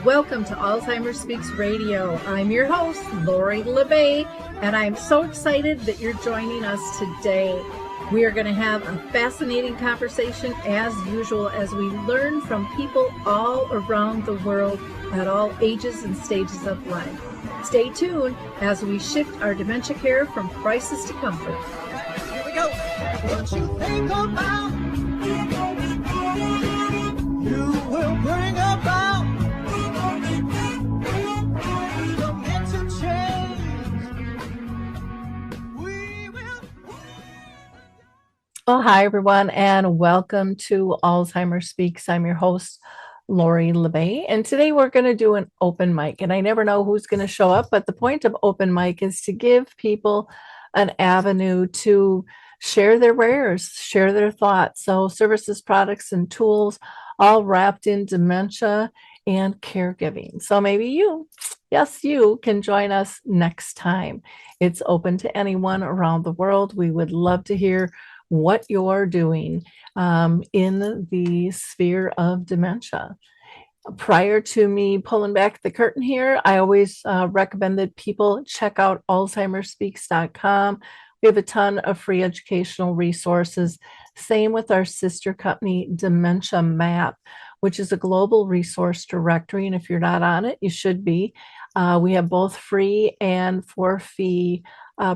Welcome to Alzheimer Speaks Radio. I'm your host, Lori La Bey, and I'm so excited that you're joining us today. We are going to have a fascinating conversation as usual as we learn from people all around the world at all ages and stages of life. Stay tuned as we shift our dementia care from crisis to comfort. Here we go. What you think about, you will bring about dementia change. We will. Well, hi, everyone, and welcome to Alzheimer Speaks. I'm your host, Lori La Bey, and today we're going to do an open mic. And I never know who's going to show up, but the point of open mic is to give people an avenue to share their wares, share their thoughts. So services, products, and tools all wrapped in dementia and caregiving. So maybe you, yes, you can join us next time. It's open to anyone around the world. We would love to hear what you're doing in the sphere of dementia. Prior to me pulling back the curtain here, I always recommend that people check out alzheimerspeaks.com. We have a ton of free educational resources. Same with our sister company, Dementia Map, which is a global resource directory. And if you're not on it, you should be. We have both free and for fee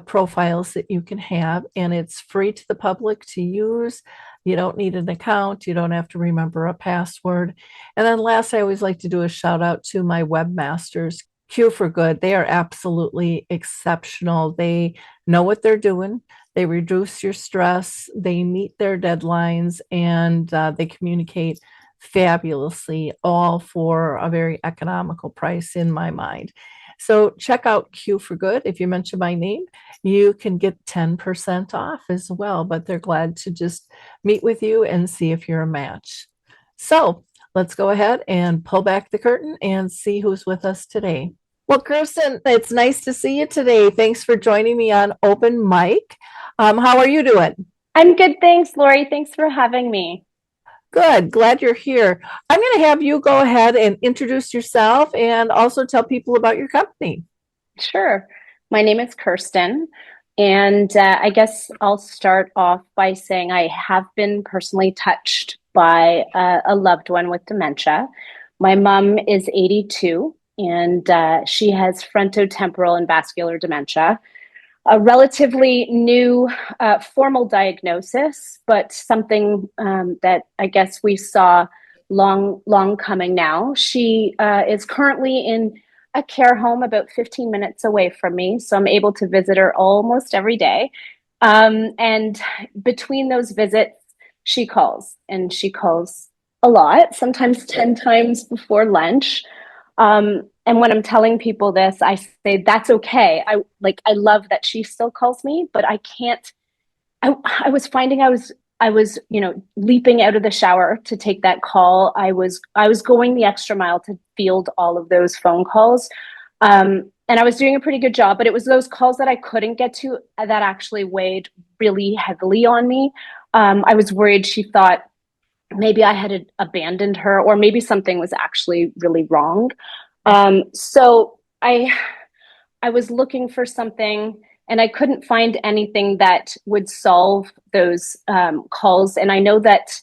profiles that you can have, and it's free to the public to use. You don't need an account. You don't have to remember a password. And then last, I always like to do a shout out to my webmasters, Q for Good. They are absolutely exceptional. They know what they're doing. They reduce your stress. They meet their deadlines, and they communicate fabulously, all for a very economical price in my mind. So check out Q for Good. If you mention my name, you can get 10% off as well, but they're glad to just meet with you and see if you're a match. So let's go ahead and pull back the curtain and see who's with us today. Well, Kirsten, it's nice to see you today. Thanks for joining me on Open Mic. How are you doing? I'm good, thanks, Lori. Thanks for having me. Good. Glad you're here. I'm going to have you go ahead and introduce yourself and also tell people about your company. Sure. My name is Kirsten, and I guess I'll start off by saying I have been personally touched by a loved one with dementia. My mom is 82, and she has frontotemporal and vascular dementia. A relatively new formal diagnosis, but something that I guess we saw long coming now. She is currently in a care home about 15 minutes away from me, so I'm able to visit her almost every day. And between those visits, she calls, and she calls a lot, sometimes 10 times before lunch. And when I'm telling people this, I say, that's okay. I love that she still calls me, but I can't, I was finding I was, leaping out of the shower to take that call. I was going the extra mile to field all of those phone calls. And I was doing a pretty good job, but it was those calls that I couldn't get to that actually weighed really heavily on me. I was worried she thought maybe I had abandoned her, or maybe something was actually really wrong. So I was looking for something, and I couldn't find anything that would solve those calls. And I know that,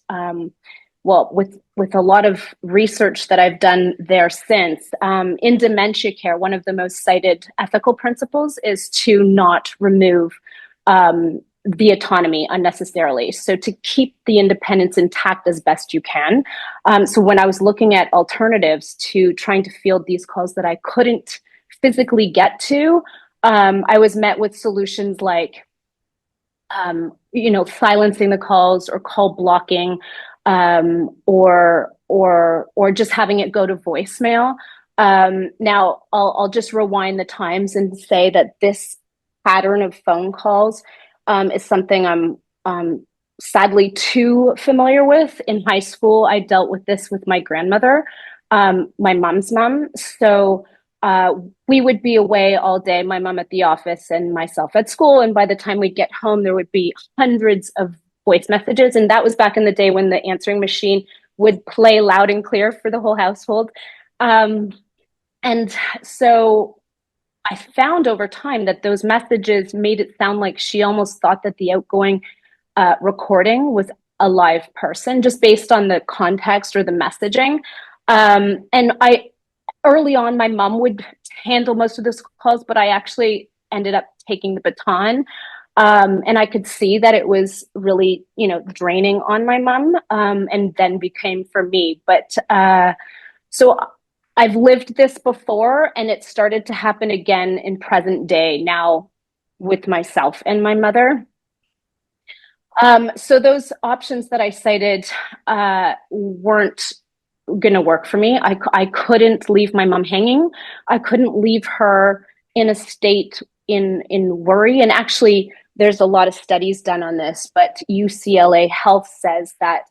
with a lot of research that I've done there since, in dementia care, one of the most cited ethical principles is to not remove the autonomy unnecessarily. So to keep the independence intact as best you can. So when I was looking at alternatives to trying to field these calls that I couldn't physically get to, I was met with solutions like, silencing the calls or call blocking, or just having it go to voicemail. Now I'll just rewind the times and say that this pattern of phone calls is something I'm sadly too familiar with. In high school, I dealt with this with my grandmother, my mom's mom. So we would be away all day, my mom at the office and myself at school. And by the time we'd get home, there would be hundreds of voice messages. And that was back in the day when the answering machine would play loud and clear for the whole household. And so I found over time that those messages made it sound like she almost thought that the outgoing recording was a live person, just based on the context or the messaging. And I early on, my mom would handle most of those calls, but I actually ended up taking the baton. And I could see that it was really, draining on my mom, and then became for me. But so I've lived this before, and it started to happen again in present day now with myself and my mother. So those options that I cited weren't going to work for me. I couldn't leave my mom hanging. I couldn't leave her in a state in worry. And actually, there's a lot of studies done on this, but UCLA Health says that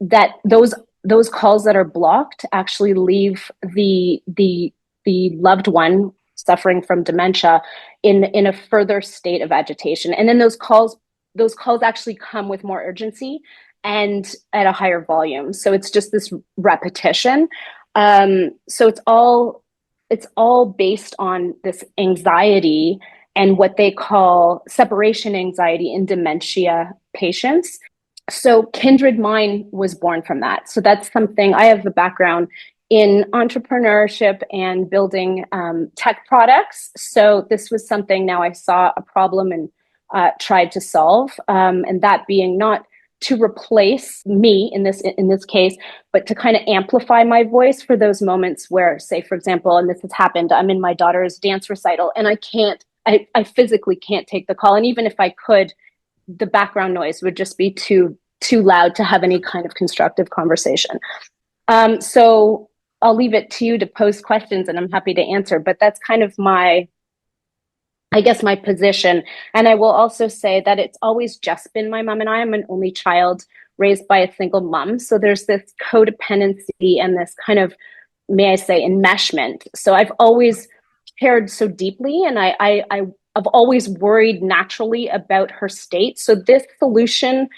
that those calls that are blocked actually leave the loved one suffering from dementia in a further state of agitation. And then those calls actually come with more urgency and at a higher volume. So it's just this repetition. So it's all based on this anxiety and what they call separation anxiety in dementia patients. So Kindred Mind was born from that. So that's something. I have a background in entrepreneurship and building tech products. So this was something. Now I saw a problem and tried to solve, and that being not to replace me in this case, but to kind of amplify my voice for those moments where, say, for example, and this has happened, I'm in my daughter's dance recital and I physically can't take the call. And even if I could, the background noise would just be too loud to have any kind of constructive conversation. So I'll leave it to you to pose questions, and I'm happy to answer, but that's kind of my position. And I will also say that it's always just been my mom and I. I'm an only child raised by a single mom. So there's this codependency and this kind of, may I say, enmeshment. So I've always cared so deeply, and I've always worried naturally about her state. So this solution,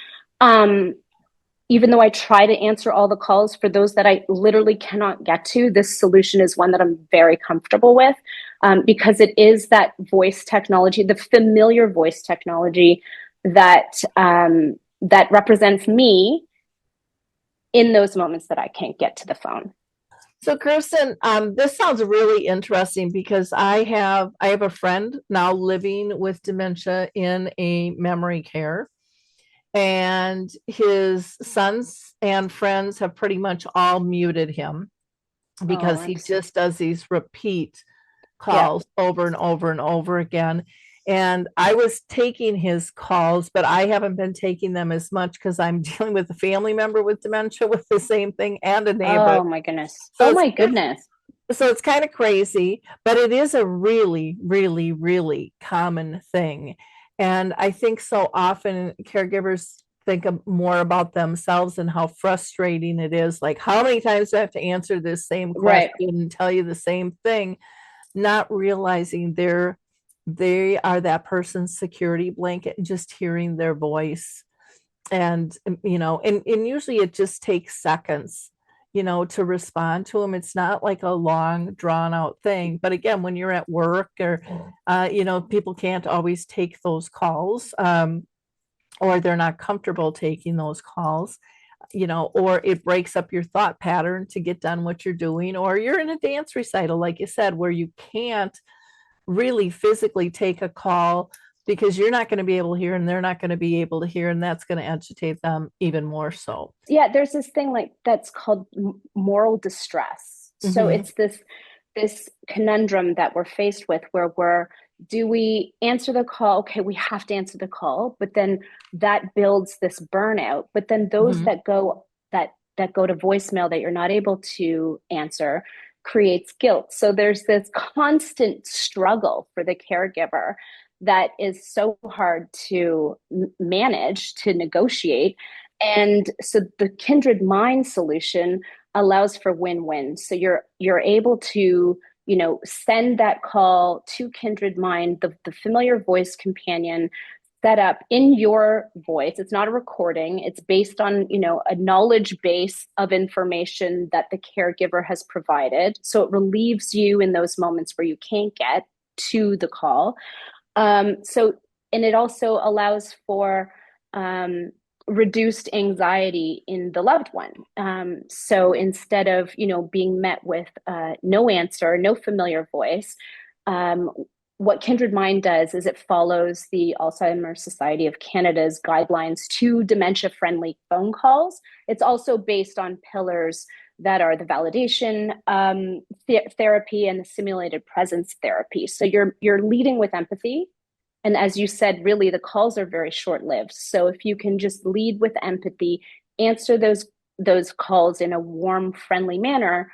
even though I try to answer all the calls for those that I literally cannot get to, this solution is one that I'm very comfortable with, because it is that voice technology, the familiar voice technology that that represents me in those moments that I can't get to the phone. So, Kirsten, this sounds really interesting because I have a friend now living with dementia in a memory care, and his sons and friends have pretty much all muted him because he just does these repeat calls over and over and over again. And I was taking his calls, but I haven't been taking them as much because I'm dealing with a family member with dementia with the same thing and a neighbor. Oh my goodness. So my goodness. So it's kind of crazy, but it is a really, really, really common thing. And I think so often caregivers think more about themselves and how frustrating it is. Like, how many times do I have to answer this same question and tell you the same thing, not realizing they are that person's security blanket, and just hearing their voice. And, and usually it just takes seconds, to respond to them. It's not like a long drawn out thing. But again, when you're at work or, people can't always take those calls, or they're not comfortable taking those calls, or it breaks up your thought pattern to get done what you're doing, or you're in a dance recital, like you said, where you can't really physically take a call because you're not going to be able to hear and they're not going to be able to hear, and that's going to agitate them even more so. Yeah, there's this thing that's called moral distress. Mm-hmm. So it's this conundrum that we're faced with where do we answer the call? Okay, we have to answer the call, but then that builds this burnout. But then those that go to voicemail that you're not able to answer creates guilt. So there's this constant struggle for the caregiver that is so hard to manage, to negotiate. And so the Kindred Mind solution allows for win-win. So you're able to, send that call to Kindred Mind, the familiar voice companion, set up in your voice. It's not a recording. It's based on, a knowledge base of information that the caregiver has provided. So it relieves you in those moments where you can't get to the call. And it also allows for reduced anxiety in the loved one. So instead of, being met with no answer, no familiar voice, what Kindred Mind does is it follows the Alzheimer's Society of Canada's guidelines to dementia-friendly phone calls. It's also based on pillars that are the validation therapy and the simulated presence therapy. So you're leading with empathy. And as you said, really, the calls are very short-lived. So if you can just lead with empathy, answer those calls in a warm, friendly manner,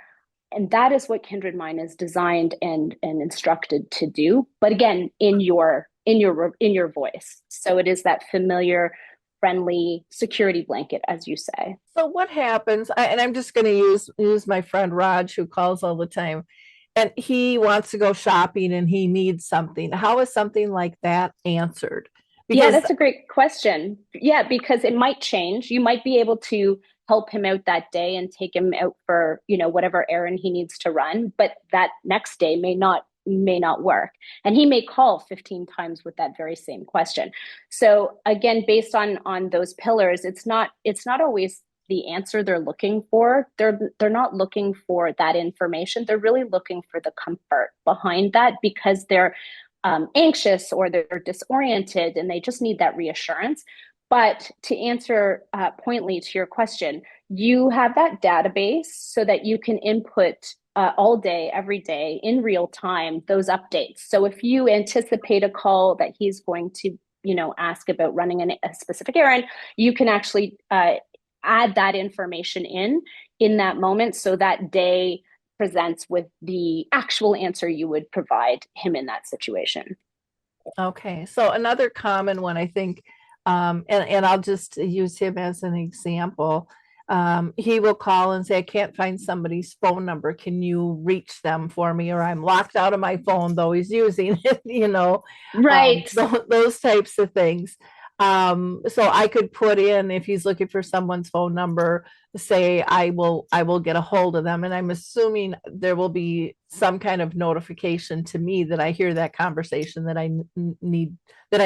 and that is what Kindred Mind is designed and instructed to do. But again, in your voice. So it is that familiar, friendly security blanket, as you say. So what happens, and I'm just going to use my friend Raj, who calls all the time, and he wants to go shopping and he needs something. How is something like that answered? Yeah, that's a great question. Yeah, because it might change. You might be able to help him out that day and take him out for, whatever errand he needs to run, but that next day may not work. And he may call 15 times with that very same question. So again, based on those pillars, it's not always the answer they're looking for. They're not looking for that information. They're really looking for the comfort behind that, because they're anxious or they're disoriented and they just need that reassurance. But to answer pointedly to your question, you have that database so that you can input all day, every day, in real time, those updates. So if you anticipate a call that he's going to, ask about running a specific errand, you can actually add that information in that moment, so that day presents with the actual answer you would provide him in that situation. Okay, so another common one, I think, and I'll just use him as an example. He will call and say, I can't find somebody's phone number. Can you reach them for me? Or I'm locked out of my phone, though he's using it, Right. Those types of things. So I could put in, if he's looking for someone's phone number, say I will get a hold of them, and I'm assuming there will be some kind of notification to me that I hear that conversation, that I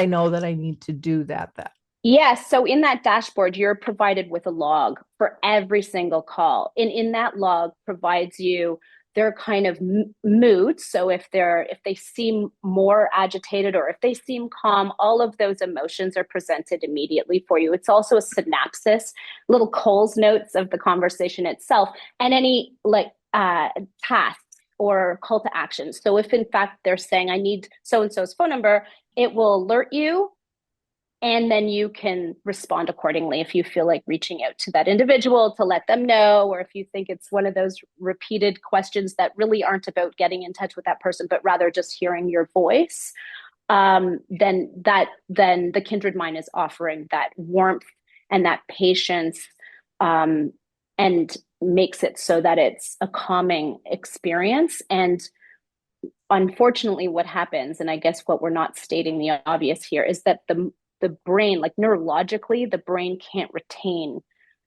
know that I need to do that. Yes. So in that dashboard, you're provided with a log for every single call. And in that log provides you their kind of moods. So if they seem more agitated or if they seem calm, all of those emotions are presented immediately for you. It's also a synopsis, little Coles notes of the conversation itself, and any tasks or call to action. So if in fact they're saying, I need so-and-so's phone number, it will alert you. And then you can respond accordingly if you feel like reaching out to that individual to let them know, or if you think it's one of those repeated questions that really aren't about getting in touch with that person, but rather just hearing your voice. Then the Kindred Mind is offering that warmth and that patience, and makes it so that it's a calming experience. And unfortunately, what happens, and I guess what we're not stating the obvious here, is that the brain, like neurologically, the brain can't retain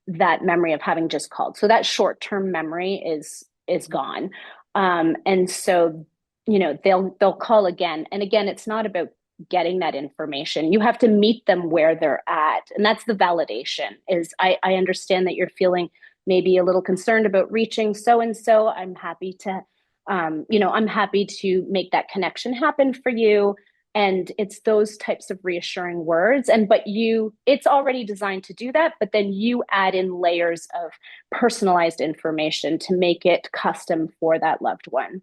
that memory of having just called. So that short-term memory is gone. And so, they'll call again. And again, it's not about getting that information. You have to meet them where they're at. And that's the validation. Is I understand that you're feeling maybe a little concerned about reaching so-and-so. I'm happy to, I'm happy to make that connection happen for you. And it's those types of reassuring words. It's already designed to do that, but then you add in layers of personalized information to make it custom for that loved one.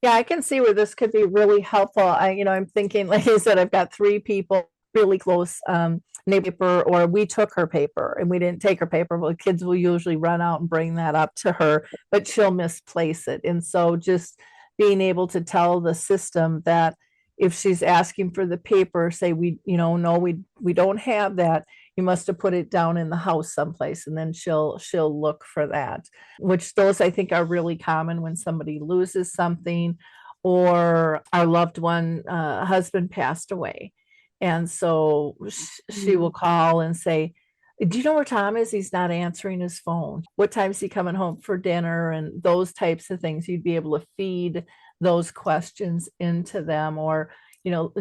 Yeah, I can see where this could be really helpful. I'm thinking, like I said, I've got 3 people really close, neighbor, or we took her paper and we didn't take her paper. Well, kids will usually run out and bring that up to her, but she'll misplace it. And so just being able to tell the system that if she's asking for the paper, say no, we don't have that. You must have put it down in the house someplace, and then she'll look for that. Which those I think are really common when somebody loses something, or our loved one husband passed away, And so she will call and say, do you know where Tom is? He's not answering his phone. What time is he coming home for dinner? And those types of things. You'd be able to feed those questions into them, or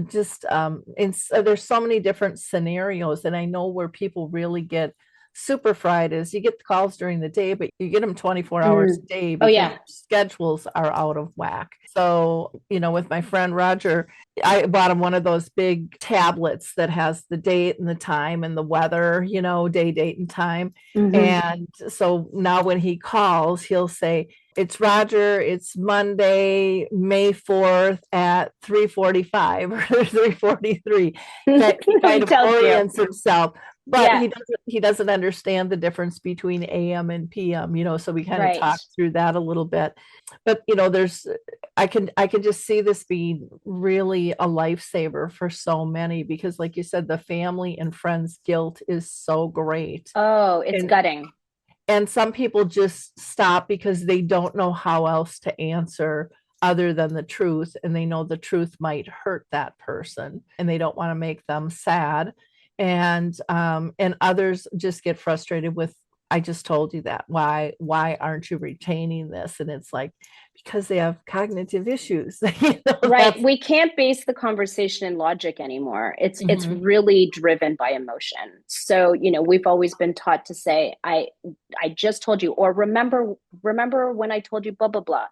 just there's so many different scenarios. And I know where people really get super fried is you get the calls during the day, but you get them 24 hours a day Oh, because yeah. schedules are out of whack. So, with my friend Roger, I bought him one of those big tablets that has the date and the time and the weather, day, date, and time. And so now when he calls, he'll say, it's Roger, it's Monday, May 4th at 3:45 or 3:43. He kind of orients himself, but he doesn't understand the difference between AM and PM, so we kind of talked through that a little bit. But I can just see this being really a lifesaver for so many, because like you said, the family and friends guilt is so great. Oh, it's gutting. And some people just stop because they don't know how else to answer other than the truth. And they know the truth might hurt that person and they don't want to make them sad. And others just get frustrated with, I just told you that. Why aren't you retaining this? And it's like, because they have cognitive issues. Right. We can't base the conversation in logic anymore. It's really driven by emotion. So, we've always been taught to say, I just told you, or remember when I told you, blah, blah, blah.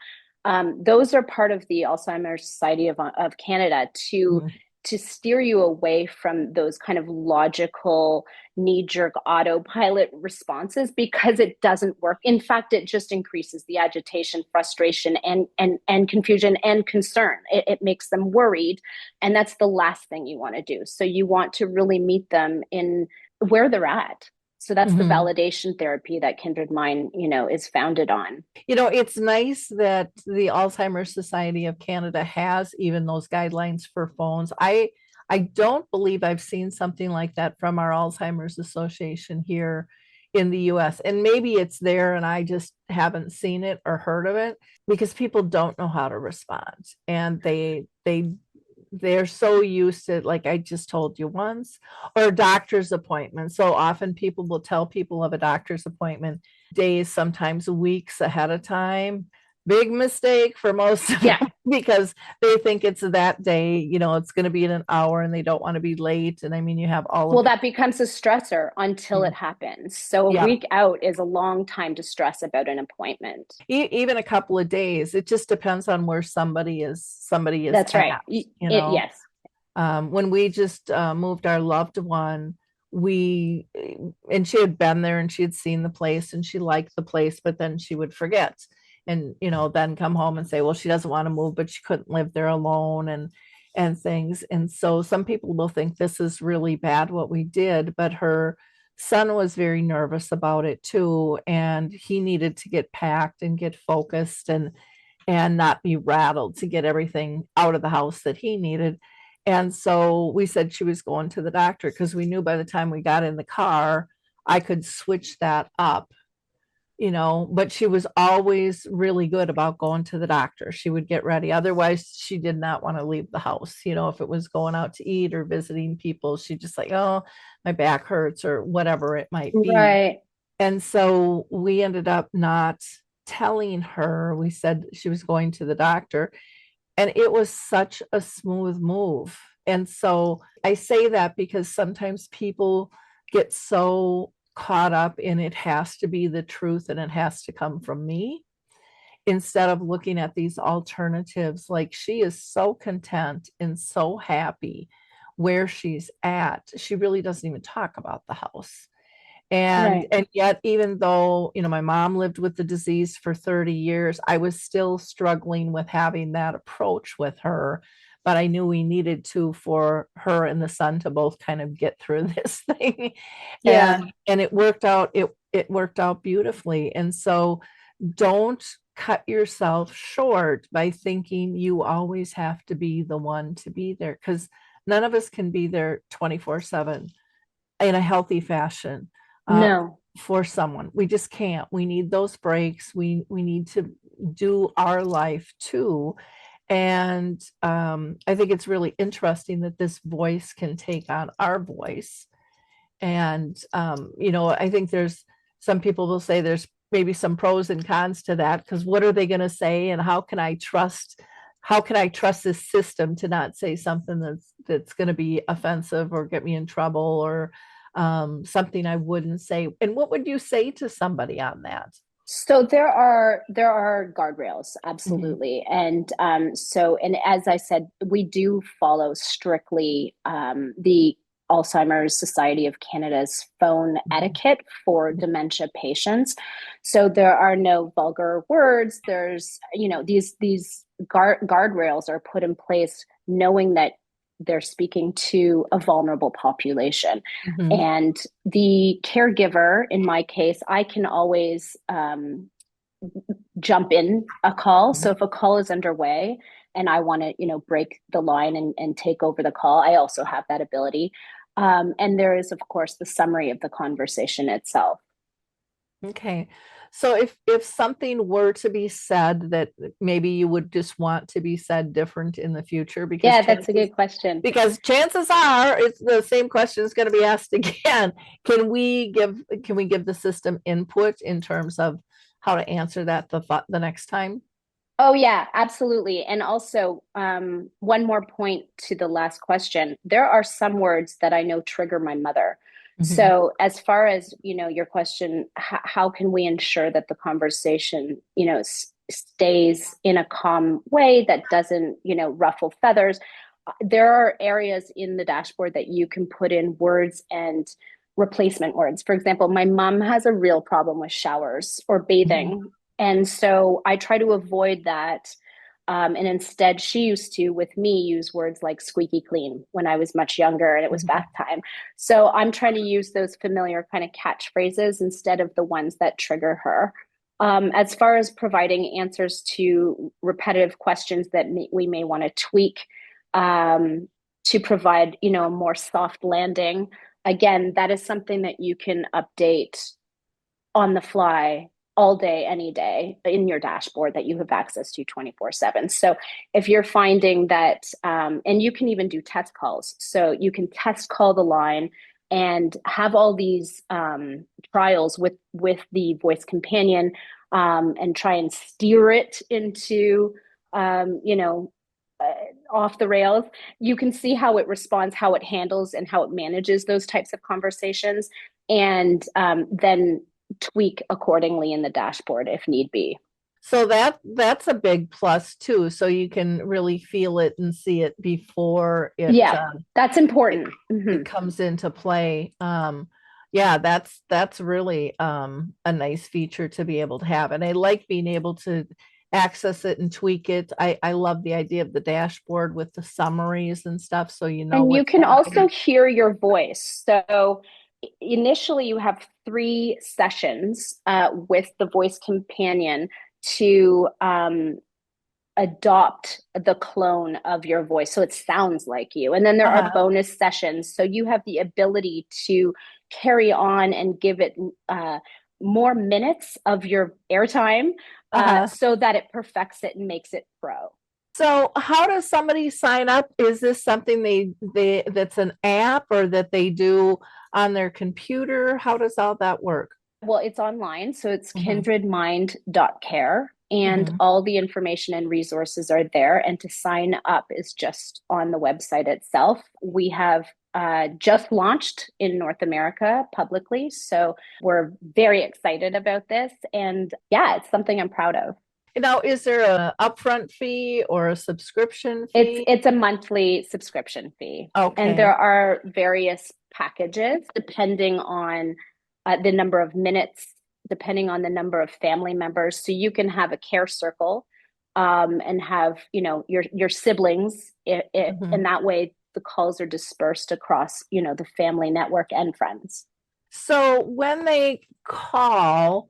Those are part of the Alzheimer's Society of Canada to steer you away from those kind of logical knee-jerk autopilot responses, because it doesn't work. In fact, it just increases the agitation, frustration, and confusion and concern. It makes them worried, and that's the last thing you want to do. So you want to really meet them in where they're at. So that's the validation therapy that Kindred Mind, is founded on. It's nice that the Alzheimer's Society of Canada has even those guidelines for phones. I don't believe I've seen something like that from our Alzheimer's Association here in the US. And maybe it's there and I just haven't seen it or heard of it, because people don't know how to respond. And they're so used to, like I just told you once, or doctor's appointments. So often people will tell people of a doctor's appointment days, sometimes weeks ahead of time. Big mistake for most of them, because they think it's that day, it's going to be in an hour and they don't want to be late. And I mean, you have that becomes a stressor until it happens. So a week out is a long time to stress about an appointment. Even a couple of days. It just depends on where somebody is. That's right. Yes. When we just moved our loved one, and she had been there and she had seen the place and she liked the place, but then she would forget. And, then come home and say, well, she doesn't want to move, but she couldn't live there alone and things. And so some people will think this is really bad what we did, but her son was very nervous about it too. And he needed to get packed and get focused and not be rattled, to get everything out of the house that he needed. And so we said she was going to the doctor, because we knew by the time we got in the car, I could switch that up. But she was always really good about going to the doctor. She would get ready. Otherwise, she did not want to leave the house. If it was going out to eat or visiting people, she'd just like, oh, my back hurts, or whatever it might be. Right. And so we ended up not telling her. We said she was going to the doctor, and it was such a smooth move. And so I say that because sometimes people get so caught up in it has to be the truth and it has to come from me, instead of looking at these alternatives. Like, she is so content and so happy where she's at. She really doesn't even talk about the house. And yet, even though, my mom lived with the disease for 30 years, I was still struggling with having that approach with her. But I knew we needed to, for her and the son to both kind of get through this thing. And it worked out. It worked out beautifully. And so don't cut yourself short by thinking you always have to be the one to be there, because none of us can be there 24/7 in a healthy fashion. For someone, we just can't. We need those breaks. We need to do our life too. And I think it's really interesting that this voice can take on our voice. And, I think there's some people will say there's maybe some pros and cons to that, because what are they going to say? And how can I trust this system to not say something that's going to be offensive or get me in trouble, or something I wouldn't say? And what would you say to somebody on that? So there are guardrails, Mhm. absolutely, and and as I said, we do follow strictly the Alzheimer's Society of Canada's phone Mhm. etiquette for dementia patients. So there are no vulgar words. There's these guardrails are put in place, knowing that they're speaking to a vulnerable population. Mhm. And the caregiver, in my case, I can always jump in a call. So if a call is underway and I want to, break the line and take over the call, I also have that ability. And there is, of course, the summary of the conversation itself. Okay. So if something were to be said that maybe you would just want to be said different in the future, Yeah, that's a good question. because chances are it's the same question is going to be asked again. Can we give the system input in terms of how to answer that the next time? Oh, yeah, absolutely. And also, one more point to the last question. There are some words that I know trigger my mother. Mhm. So, as far as, your question, how can we ensure that the conversation, stays in a calm way that doesn't, ruffle feathers? There are areas in the dashboard that you can put in words and replacement words. For example, my mom has a real problem with showers or Mhm. bathing, and so I try to avoid that. And instead, she used to, with me, use words like squeaky clean when I was much younger and it was bath Mhm. time. So I'm trying to use those familiar kind of catchphrases instead of the ones that trigger her. As far as providing answers to repetitive questions that we may want to tweak, um, to provide, a more soft landing, again, that is something that you can update on the fly all day, any day in your dashboard that you have access to 24/7. So if you're finding that, and you can even do test calls. So you can test call the line and have all these trials with the voice companion, and try and steer it into, um, you know, uh, off the rails. You can see how it responds, how it handles, and how it manages those types of conversations, and then tweak accordingly in the dashboard if need be. So that's a big plus too. So you can really feel it and see it before Yeah, that's it, important. it comes into play. Yeah, that's really a nice feature to be able to have. And I like being able to access it and tweak it. I love the idea of the dashboard with the summaries and stuff, so you know And you what's can also happening. hear your voice. So initially, you have 3 sessions with the voice companion to adopt the clone of your voice so it sounds like you. And then there are Uh-huh. bonus sessions. So you have the ability to carry on and give it more minutes of your airtime, Uh-huh. so that it perfects it and makes it pro. So how does somebody sign up? Is this something they that's an app or that they do on their computer? How does all that work? Well, it's online, so it's Hmm. kindredmind.care, and Hmm. all the information and resources are there. And to sign up is just on the website itself. We have just launched in North America publicly, so we're very excited about this. And yeah, it's something I'm proud of. Now, is there a upfront fee or a subscription It's fee? it's a monthly subscription fee, and Okay. there are various packages depending on the number of minutes, depending on the number of family members. So you can have a care circle, and have your siblings, Mhm. and that way the calls are dispersed across the family network and friends. So when they call,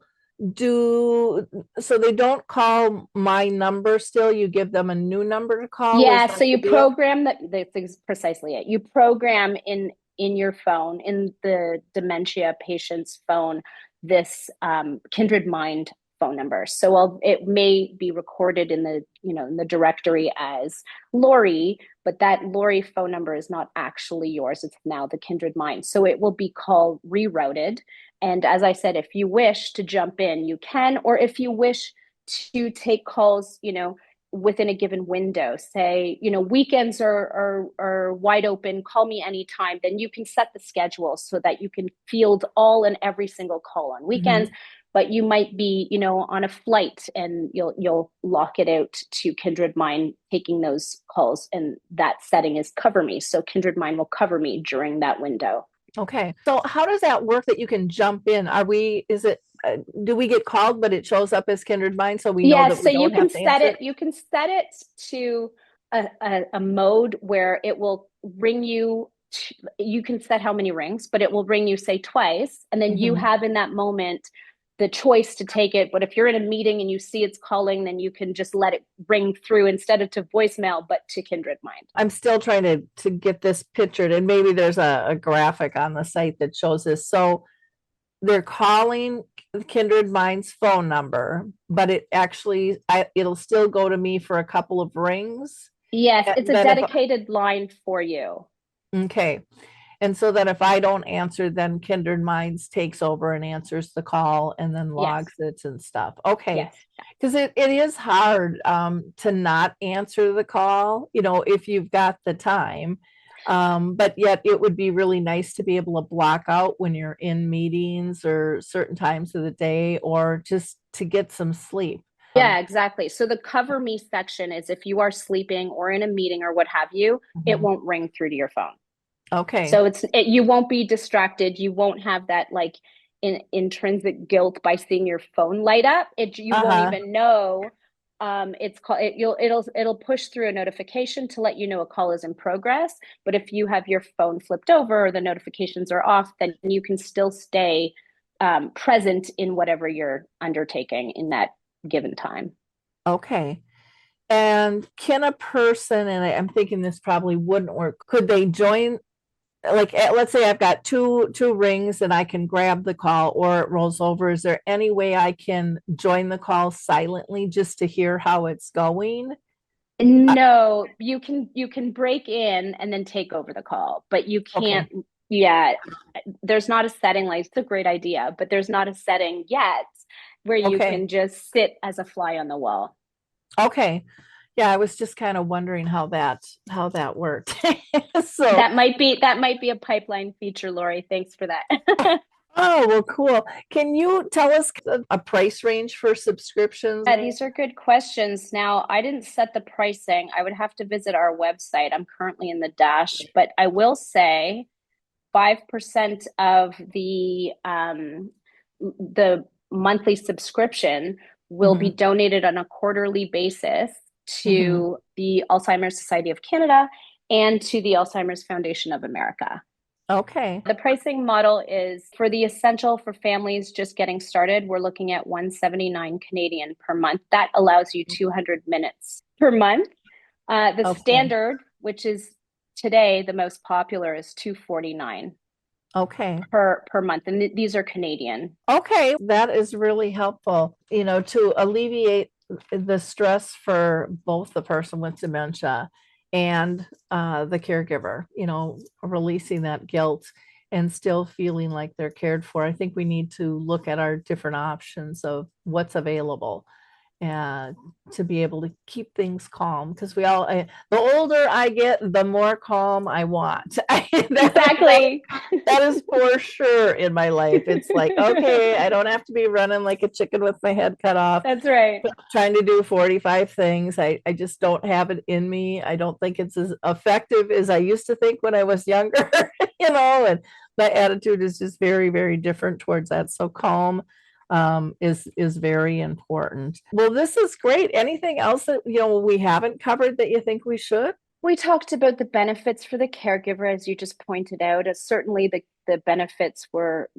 do so they don't call my number still, you give them a new number to call? Is Yeah, so that the you deal? program that's precisely it. You program in your phone, in the dementia patient's phone, this Kindred Mind phone number. So it may be recorded in the directory as Lori, but that Lori phone number is not actually yours. It's now the Kindred Mind. So it will be call rerouted. And as I said, if you wish to jump in, you can, or if you wish to take calls, within a given window, say, weekends are wide open, call me anytime, then you can set the schedule so that you can field all and every single call on weekends. But you might be, on a flight, and you'll lock it out to Kindred Mind taking those calls, and that setting is cover me. So Kindred Mind will cover me during that window. Okay. So how does that work that you can jump in? Do we get called, but it shows up as Kindred Mind, so we know that we don't have to answer? You can set it to a mode where it will ring you. You can set how many rings, but it will ring you, say, twice, and then you have in that moment the choice to take it. But if you're in a meeting and you see it's calling, then you can just let it ring through instead of to voicemail, but to Kindred Mind. I'm still trying to get this pictured, and maybe there's a graphic on the site that shows this. So they're calling Kindred Mind's phone number, but it'll still go to me for a couple of rings. Yes, it's a dedicated line for you. Okay. And so that if I don't answer, then Kindred Minds takes over and answers the call and then logs it and stuff. Okay. Because it is hard to not answer the call, if you've got the time. But yet it would be really nice to be able to block out when you're in meetings or certain times of the day, or just to get some sleep. Yeah, exactly. So the cover me section is if you are sleeping or in a meeting or what have you, it won't ring through to your phone. Okay. So you won't be distracted. You won't have that intrinsic guilt by seeing your phone light up. You won't even know. It'll push through a notification to let you know a call is in progress. But if you have your phone flipped over or the notifications are off, then you can still stay present in whatever you're undertaking in that given time. Okay. And can a person, and I'm thinking this probably wouldn't work, could they join? Like, let's say I've got two rings and I can grab the call or it rolls over. Is there any way I can join the call silently just to hear how it's going? No, you can break in and then take over the call, but you can't. Okay. Yeah, there's not a setting, like, it's a great idea, but there's not a setting yet where you can just sit as a fly on the wall. Okay. Yeah, I was just kind of wondering how that worked. So that might be a pipeline feature, Lori. Thanks for that. Oh, well, cool. Can you tell us a price range for subscriptions? Yeah, these are good questions. Now, I didn't set the pricing. I would have to visit our website. I'm currently in the dash, but I will say 5% of the monthly subscription will be donated on a quarterly basis to the Alzheimer's Society of Canada and to the Alzheimer's Foundation of America. Okay. The pricing model is for the essential for families just getting started. We're looking at $179 Canadian per month. That allows you 200 minutes per month. The standard, which is today the most popular, is $249. Okay. Per month. And these are Canadian. Okay. That is really helpful, to alleviate the stress for both the person with dementia and the caregiver, releasing that guilt and still feeling like they're cared for. I think we need to look at our different options of what's available and to be able to keep things calm, because the older I get, the more calm I want. Exactly. That is for sure in my life. It's like, okay, I don't have to be running like a chicken with my head cut off. That's right. Trying to do 45 things. I just don't have it in me. I don't think it's as effective as I used to think when I was younger, and my attitude is just very, very different towards that. So calm is very important. Well, this is great. Anything else that we haven't covered that you think we should? We talked about the benefits for the caregiver, as you just pointed out. Certainly the benefits were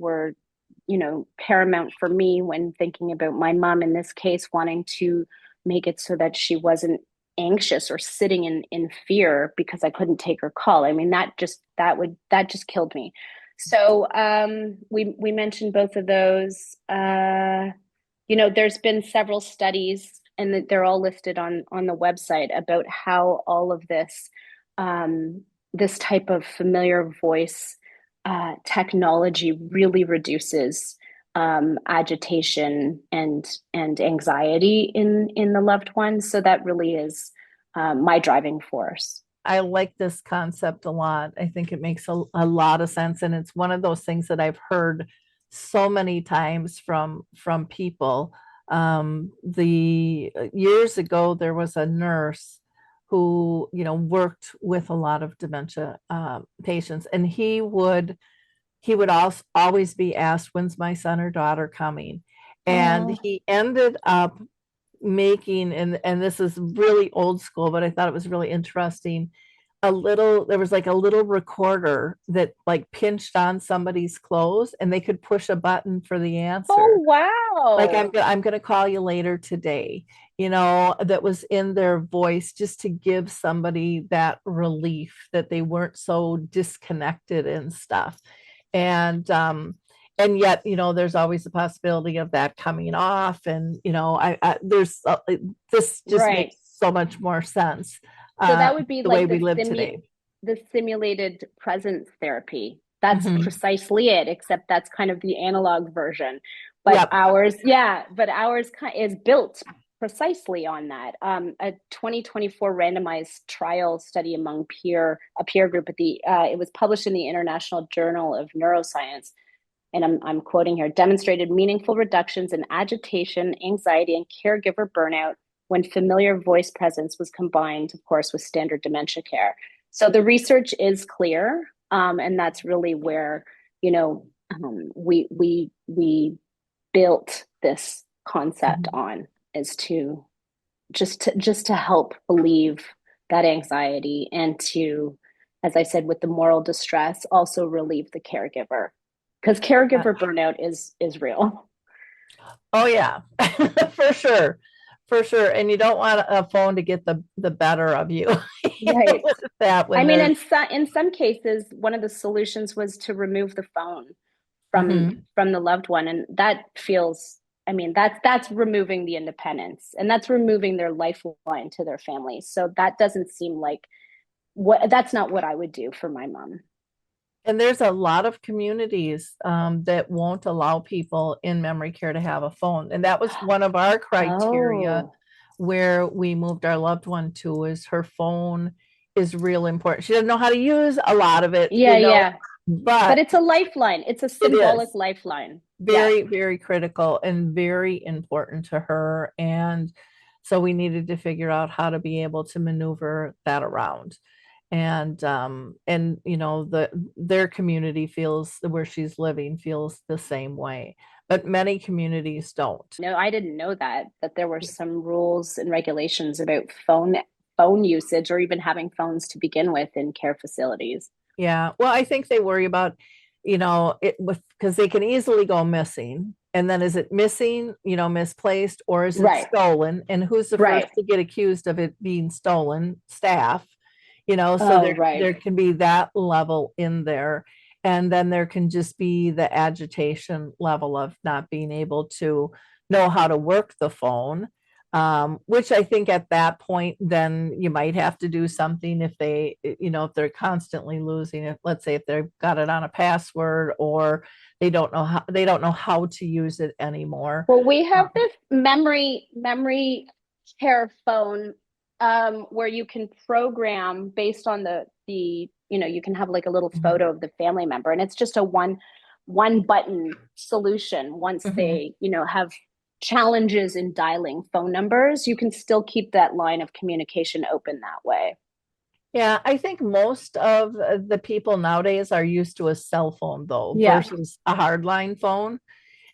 paramount for me when thinking about my mom in this case, wanting to make it so that she wasn't anxious or sitting in fear because I couldn't take her call. I mean, that just killed me. So we mentioned both of those. there's been several studies, and that they're all listed on the website, about how all of this type of familiar voice technology really reduces agitation and anxiety in the loved ones. So that really is my driving force. I like this concept a lot. I think it makes a lot of sense. And it's one of those things that I've heard so many times from people. The years ago, there was a nurse who, worked with a lot of dementia patients, and he would also always be asked, when's my son or daughter coming? And he ended up making, and this is really old school, but I thought it was really interesting. There was like a little recorder that like pinched on somebody's clothes, and they could push a button for the answer. Oh, wow. Like, I'm going to call you later today, that was in their voice, just to give somebody that relief that they weren't so disconnected and stuff. And yet, there's always the possibility of that coming off. And, there's this just Right. makes so much more sense. So that would be the like way we live today. the simulated presence therapy. That's Mhm. precisely it, except that's kind of the analog version. But Yep. ours is built precisely on that. A 2024 randomized trial study among a peer group it was published in the International Journal of Neuroscience, and I'm quoting here, demonstrated meaningful reductions in agitation, anxiety, and caregiver burnout when familiar voice presence was combined, of course, with standard dementia care. So the research is clear, and that's really where we built this concept on, is to just to help relieve that anxiety, and to, as I said, with the moral distress, also relieve the caregiver, because caregiver burnout is real. Oh yeah, for sure. For sure. And you don't want a phone to get the better of you. Right. I mean, there's- in some cases, one of the solutions was to remove the phone Mhm. from the loved one, and that feels, I mean, that's removing the independence, and that's removing their lifeline to their family. So that doesn't seem like that's not what I would do for my mom. And there's a lot of communities that won't allow people in memory care to have a phone. And that was one of our criteria Oh. where we moved our loved one to, is her phone is real important. She doesn't know how to use a lot of it, Yeah. But but it's a lifeline. It's a symbolic lifeline. very, very critical and very important to her. And so we needed to figure out how to be able to maneuver that around. And their community feels, where she's living, feels the same way, but many communities don't. No, I didn't know that there were some rules and regulations about phone usage, or even having phones to begin with, in care facilities. Yeah, well, I think they worry about, because they can easily go missing. And then, is it missing, misplaced, or is it Right. stolen? And who's the Right. first to get accused of it being stolen? Staff. So Oh, right. there can be that level in there. And then there can just be the agitation level of not being able to know how to work the phone, which I think at that point, then you might have to do something if if they're constantly losing it. Let's say if they've got it on a password, or they don't know how to use it anymore. Well, we have this memory care phone, where you can program based on you can have like a little photo of the family member, and it's just a one button solution. Once they, have challenges in dialing phone numbers, you can still keep that line of communication open that way. Yeah, I think most of the people nowadays are used to a cell phone, though, Yeah. versus a hardline phone.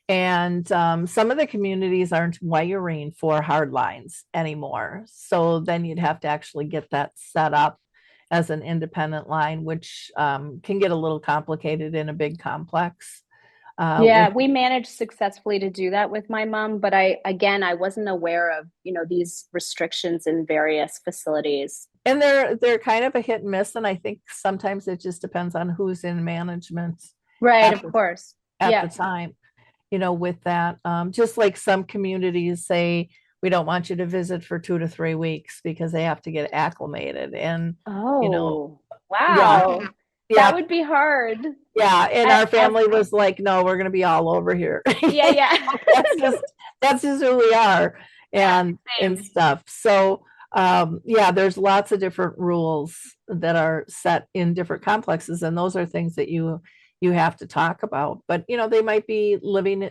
And some of the communities aren't wiring for hard lines anymore. So then you'd have to actually get that set up as an independent line, which can get a little complicated in a big complex. We managed successfully to do that with my mom, but I wasn't aware of, these restrictions in various facilities. And they're kind of a hit and miss, and I think sometimes it just depends on who's in management. Right, of course. At the time. with that. Just like some communities say, we don't want you to visit for 2 to 3 weeks because they have to get acclimated. And, you know, Oh, yeah, wow. That yeah, would be hard. yeah. And As, our family was like, no, we're going to be all over here. yeah, yeah. that's just that's just who we are, Yeah, and same. stuff. So yeah, there's lots of different rules that are set in different complexes, and those are things that you have to talk about. But they might be living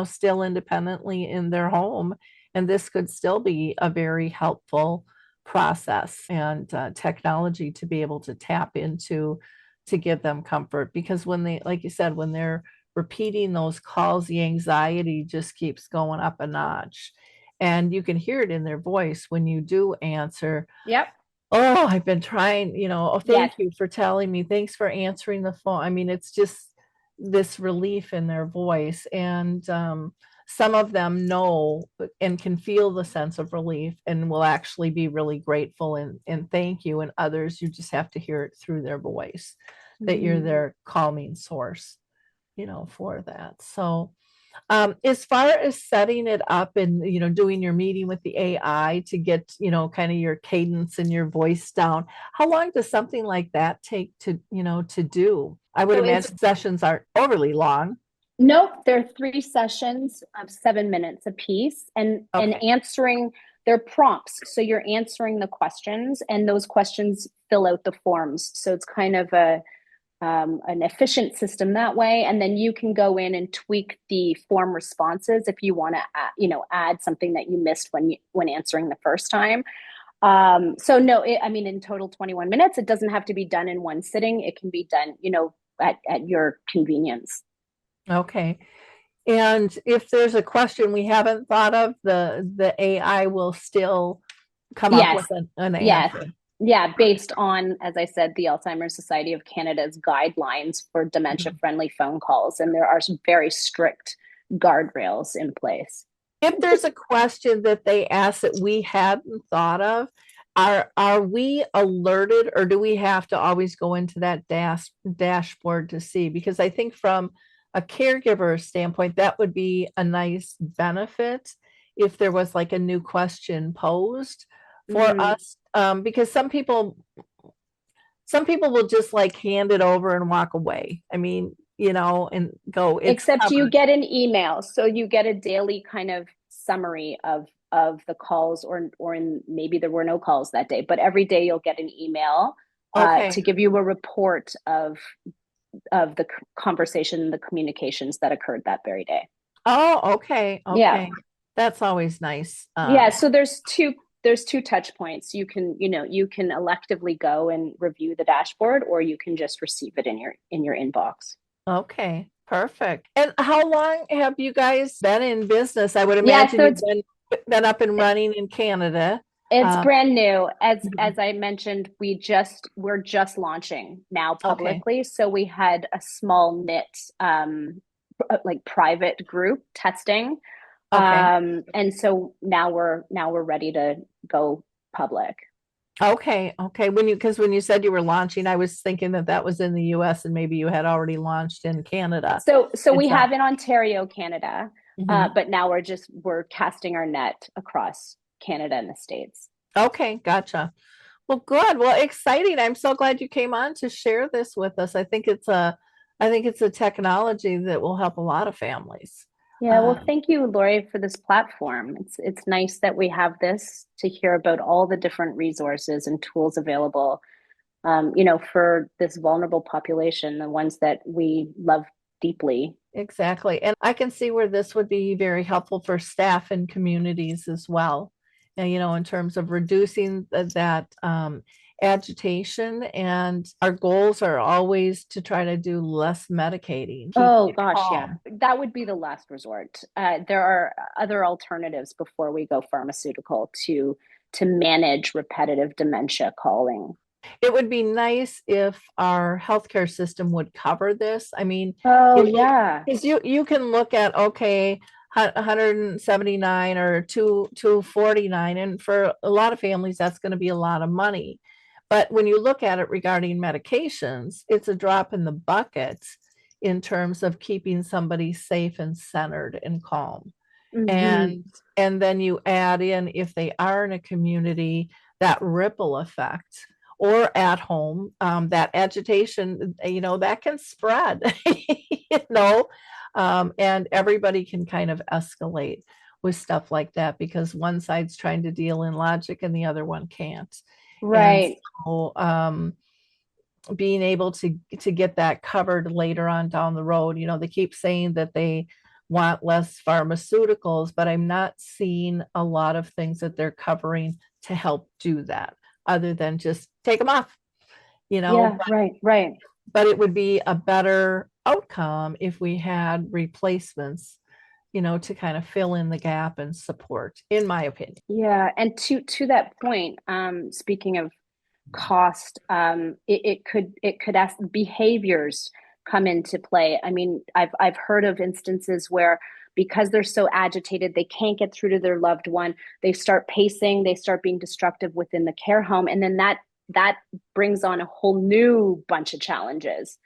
still independently in their home, and this could still be a very helpful process and technology to be able to tap into to give them comfort, because when they, like you said, when they're repeating those calls, the anxiety just keeps going up a notch. And you can hear it in their voice when you do answer. Yep. Oh, I've been trying, oh, Yes. thank you for telling me. Thanks for answering the phone. I mean, it's just this relief in their voice. And some of them know and can feel the sense of relief and will actually be really grateful and thank you. And others, you just have to hear it through their voice that you're their calming source, for that. So, as far as setting it up and, doing your meeting with the AI to get, kind of your cadence and your voice down, how long does something like that take to do? I would So it's imagine sessions aren't overly long. Nope, there are 3 sessions of 7 minutes apiece, and Okay. answering their prompts. So you're answering the questions, and those questions fill out the forms. So it's kind of an efficient system that way. And then you can go in and tweak the form responses if you want to, add something that you missed when answering the first time. So no, I mean, in total 21 minutes. It doesn't have to be done in one sitting. It can be done, at your convenience. Okay. And if there's a question we haven't thought of, the AI will still come up Yes, with an yes. answer. Yeah, based on, as I said, the Alzheimer's Society of Canada's guidelines for dementia friendly phone calls. And there are some very strict guardrails in place. If there's a question that they ask that we hadn't thought of, are we alerted, or do we have to always go into that dashboard to see? Because I think from a caregiver standpoint, that would be a nice benefit if there was like a new question posed for Mm. us. Because some people will just like hand it over and walk away. I mean, and go, it's Except you covered. get an email, so you get a daily kind of summary of the calls, or in, maybe there were no calls that day, but every day you'll get an email Okay. to give you a report of the conversation, the communications that occurred that very day. Oh, okay. Yeah. Okay. That's always nice. Yeah, so there's two touch points. You can electively go and review the dashboard, or you can just receive it in your inbox. Okay. Perfect. And how long have you guys been in business? I would Yeah, imagine so you've been up and running in Canada. it's Uh, brand new. As mhm. as I mentioned, we're just launching now Okay. publicly. So we had a small knit like private group testing. Okay. And so now we're ready to go public. Okay. Okay. Because when you said you were launching, I was thinking that was in the US and maybe you had already launched in Canada. So we It's have in Ontario, Canada, mhm. but now we're casting our net across Canada and the States. Okay. Gotcha. Well, good. Well, exciting. I'm so glad you came on to share this with us. I think it's a technology that will help a lot of families. Yeah, well, Um, thank you, Lori, for this platform. It's nice that we have this to hear about all the different resources and tools available, for this vulnerable population, the ones that we love deeply. exactly. And I can see where this would be very helpful for staff and communities as well. And, in terms of reducing that agitation. And our goals are always to try to do less medicating, keep Oh it gosh, yeah, calm. that would be the last resort. There are other alternatives before we go pharmaceutical to manage repetitive dementia calling. It would be nice if our healthcare system would cover this. I mean, Oh yeah. because you can look at, okay, 179 or 249, and for a lot of families that's going to be a lot of money. But when you look at it regarding medications, it's a drop in the bucket in terms of keeping somebody safe and centered and calm. Mhm. And then you add in, if they are in a community, that ripple effect, or at home, that agitation, that can spread, and everybody can kind of escalate with stuff like that because one side's trying to deal in logic and the other one can't. And Right. so being able to get that covered later on down the road, they keep saying that they want less pharmaceuticals, but I'm not seeing a lot of things that they're covering to help do that other than just take them off, Yeah, right, right. but it would be a better outcome if we had replacements, to kind of fill in the gap and support, in my opinion. Yeah, and to that point, speaking of cost, it could ask behaviors come into play. I mean, I've heard of instances where because they're so agitated, they can't get through to their loved one. They start pacing, they start being destructive within the care home, and then that brings on a whole new bunch of challenges.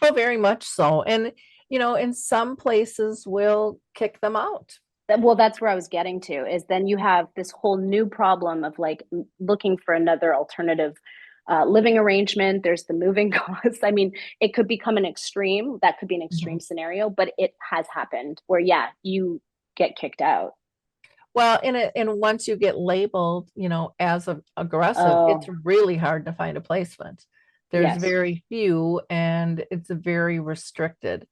Oh, very much so. And, in some places we'll kick them out. Well, that's where I was getting to, is then you have this whole new problem of like looking for another alternative living arrangement. There's the moving costs. I mean, it could become an extreme. That could be an extreme Mhm. scenario, but it has happened where, yeah, you get kicked out. Well, and once you get labeled, as aggressive, it's Oh, really hard to find a placement. There's yes. very few, and it's very restricted.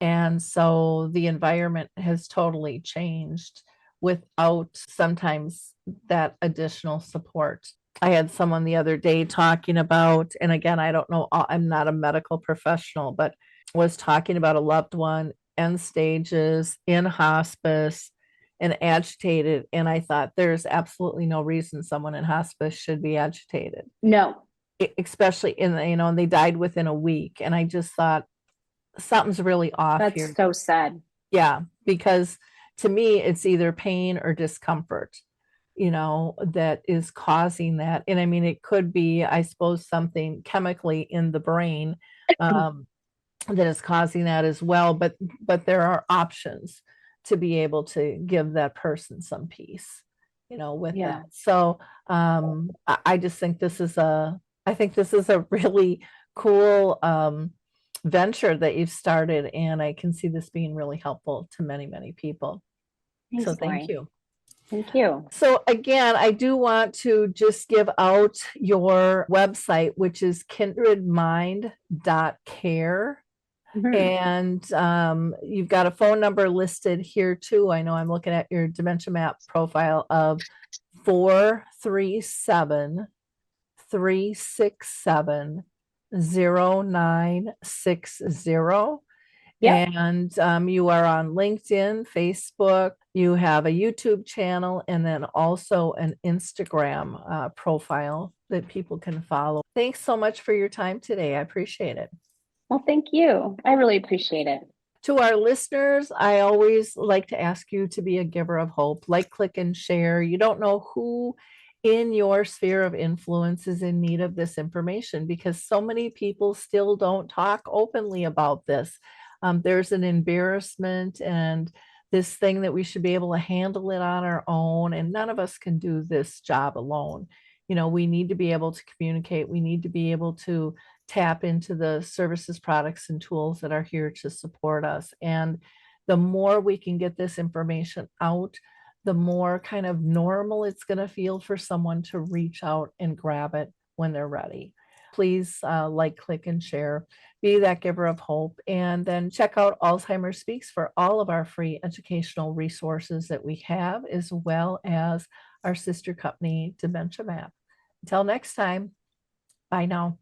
And so the environment has totally changed without sometimes that additional support. I had someone the other day talking about, and again, I don't know, I'm not a medical professional, but was talking about a loved one, end stages, in hospice, and agitated. And I thought there's absolutely no reason someone in hospice should be agitated, No, especially and they died within a week. And I just thought something's really off that's here. so sad. Yeah, because to me, it's either pain or discomfort, that is causing that. And I mean, it could be, I suppose, something chemically in the brain um, that is causing that as well. But there are options to be able to give that person some peace, with that. Yeah. So I just think I think this is a really cool venture that you've started, and I can see this being really helpful to many, many people. So Thanks, thank Lori. you. Thank you. So again, I do want to just give out your website, which is kindredmind.care. Mhm. And you've got a phone number listed here too. I know I'm looking at your dementia map profile of 437-367-0960. Yep. And you are on LinkedIn, Facebook, you have a YouTube channel, and then also an Instagram profile that people can follow. Thanks so much for your time today. I appreciate it. Well, thank you. I really appreciate it. To our listeners, I always like to ask you to be a giver of hope. Like, click, and share. You don't know who in your sphere of influence is in need of this information because so many people still don't talk openly about this. There's an embarrassment and this thing that we should be able to handle it on our own, and none of us can do this job alone. We need to be able to communicate. We need to be able to tap into the services, products, and tools that are here to support us. And the more we can get this information out, the more kind of normal it's going to feel for someone to reach out and grab it when they're ready. Please like, click, and share. Be that giver of hope. And then check out Alzheimer Speaks for all of our free educational resources that we have, as well as our sister company, Dementia Map. Until next time, bye now.